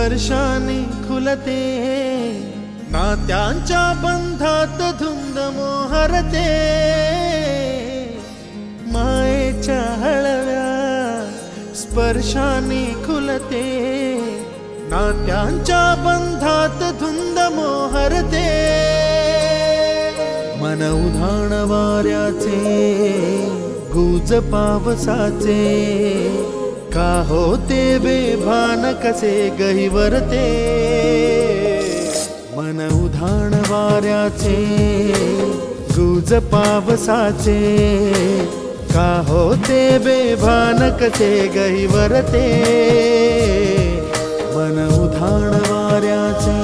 स्पर्शाने खुलते, नात्यांच्या बंधात धुंद मोहरते, मायेच्या हळव्या स्पर्शाने खुलते, नात्यांच्या बंधात धुंद मोहरते, मन उधाण वाऱ्याचे गुज पावसाचे, का होते बेभान कसे गहिवरते, मन उधाण वाऱ्याचे गुज पावसाचे, का होते बेभान कसे गहिवरते, मन उधाण वाऱ्याचे.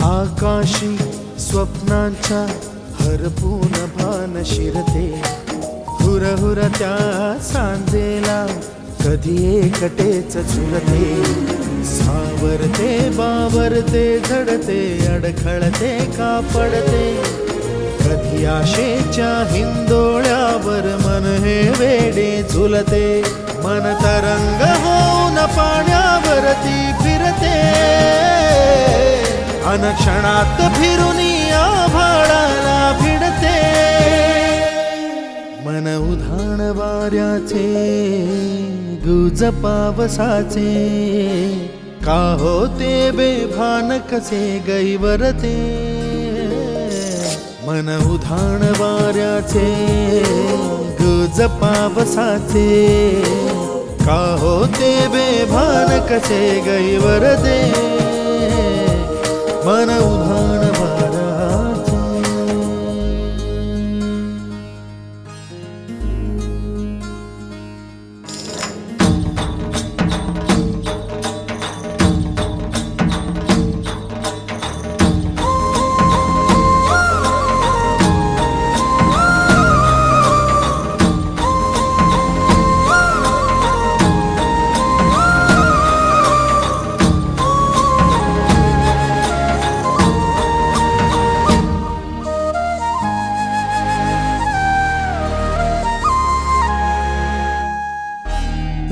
आकाशी स्वप्नांच्या हरपून भान शिरते, हुरहुर त्या सांजेला कधी एकटेच झुलते, सावरते बावरते झडते अडखळते का पडते, कधी आशेच्या हिंदोळ्यावर मन हे वेडे झुलते, मन तरंग होऊन पाण्यावरती फिरते, अनक्षणात फिरुनी आभाळाला भिडते, मन उधाण वाऱ्याचे गुज पावसाचे, का होते बेभान कसे गहिवरते, मन उधाण वाऱ्याचे गुज पावसाचे, का होते बेभान कसे गहिवरते, मन उधाण वाऱ्याचे.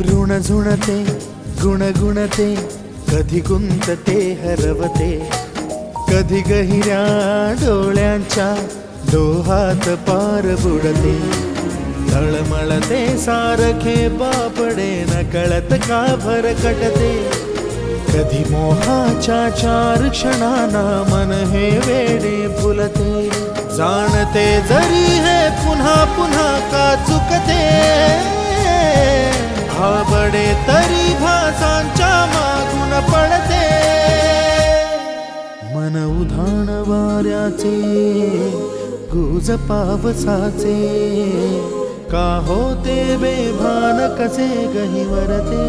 ऋण झुणते गुणगुणते, कधी गुंतते हरवते, कधी गहिऱ्या डोळ्यांच्या डोहात पार बुडते, तळमळते सारखे बापडे नकळत का भरकटते, कधी मोहाच्या चार क्षणांना मन हे वेडे फुलते, जाणते जरी हे पुन्हा पुन्हा का चुकते, भाबडे तरी भासांच्या मागून पडते, मन उधाण वाऱ्याचे गुज पावसाचे, का होते बेभान कसे गहिवरते,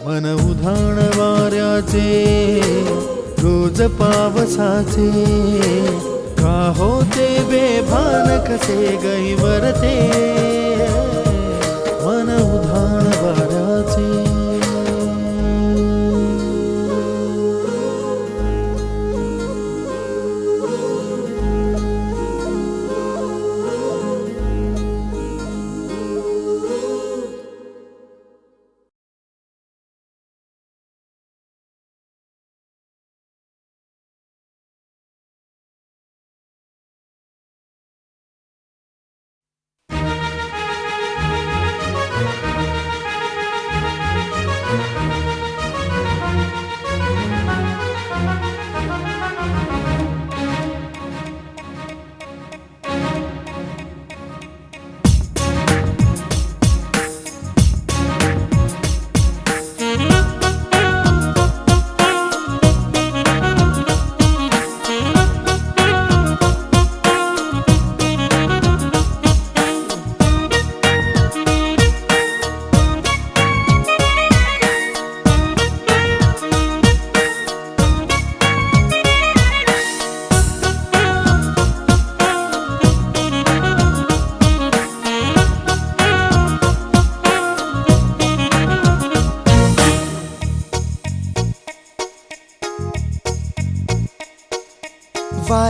मन उधाण वाऱ्याचे गुज पावसाचे, का होते बेभान कसे गहिवरते, मन उधाण वाऱ्याचे.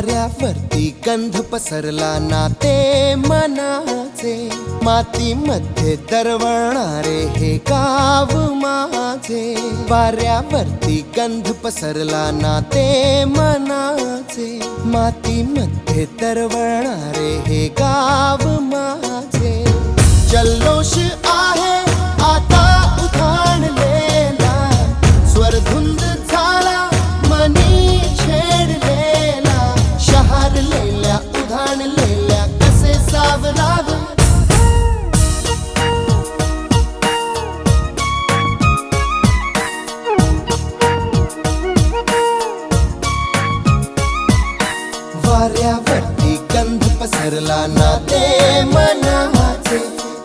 वाऱ्यावरती गंध पसरला ना ते मनाचे, मातीमध्ये दरवळणारे हे गाव माझे. वाऱ्यावरती गंध पसरला ना ते मनाचे, मातीमध्ये दरवळणारे हे गाव माझे. जल्लोष आहे आता उधाणलेला, स्वरधुंद झाला मनी छेडलेला. शहारलेल्या उधाणलेल्या कसे सावरावे. वाऱ्यावरती गंध पसरला ना ते मनाचे,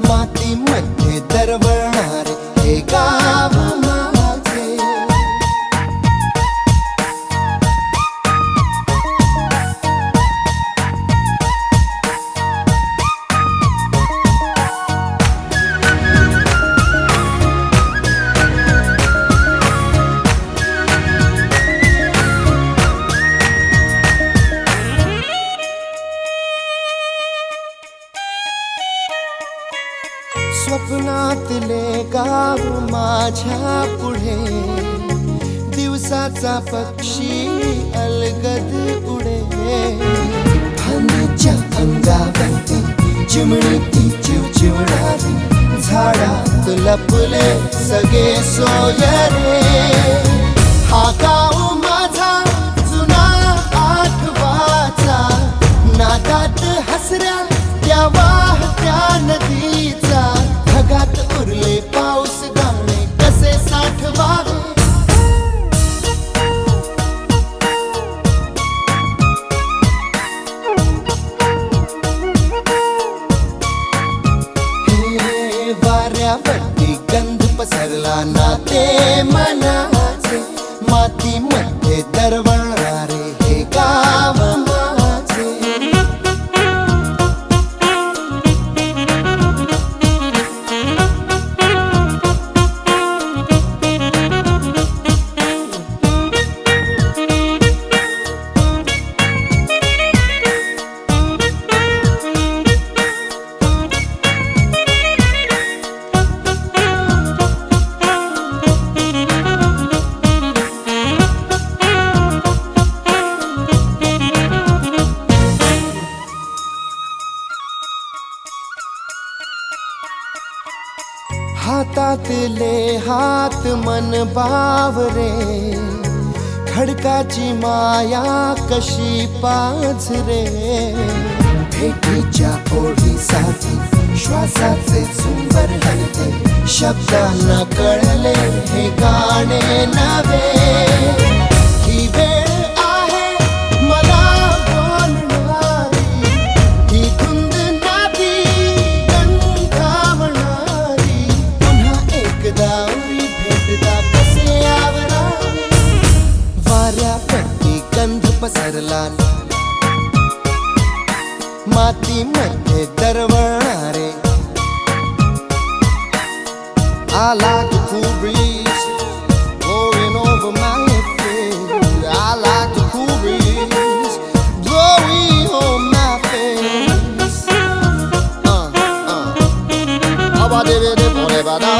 मातीमध्ये दरवळणारे हे गाव माझे. स्वप्नातले गाव माझ्या पुढे, दिवसाचा पक्षी अलगद उडे. फांदीच्या अंगावरती चिमणीती चिवचिवणारी, झाडात लपले सगळे सोयरे. हा गाव माझा जुना आठवाचा, नादात हसऱ्या त्या वाहत्या नदीचा. ढगात उरले पाऊस गाणे कसे साठवावे. हे वाऱ्यावरती गंध पसरला ना ते मनाचे, मातीमध्ये दरवळणारे हे गाव माझे. हातातले हात मन बावरे, खडकाची माया कशी पाझरे. भेटीच्या ओढीसाठी श्वासाचे चुंबर हलते, शब्दांना कळले हे गाणे नवे. ही वेळ आहे मला बोलणारी, ही धुंद नादी गंधावणारी. पुन्हा एकदा उरी भेटदा कसे आवरावे. वाऱ्यावरती गंध पसरला, मातीमध्ये दरवळणारे. I like the cool breeze blowing over my face. I like the cool breeze blowing on my face. Abba-dibba-dibba-dibba-da.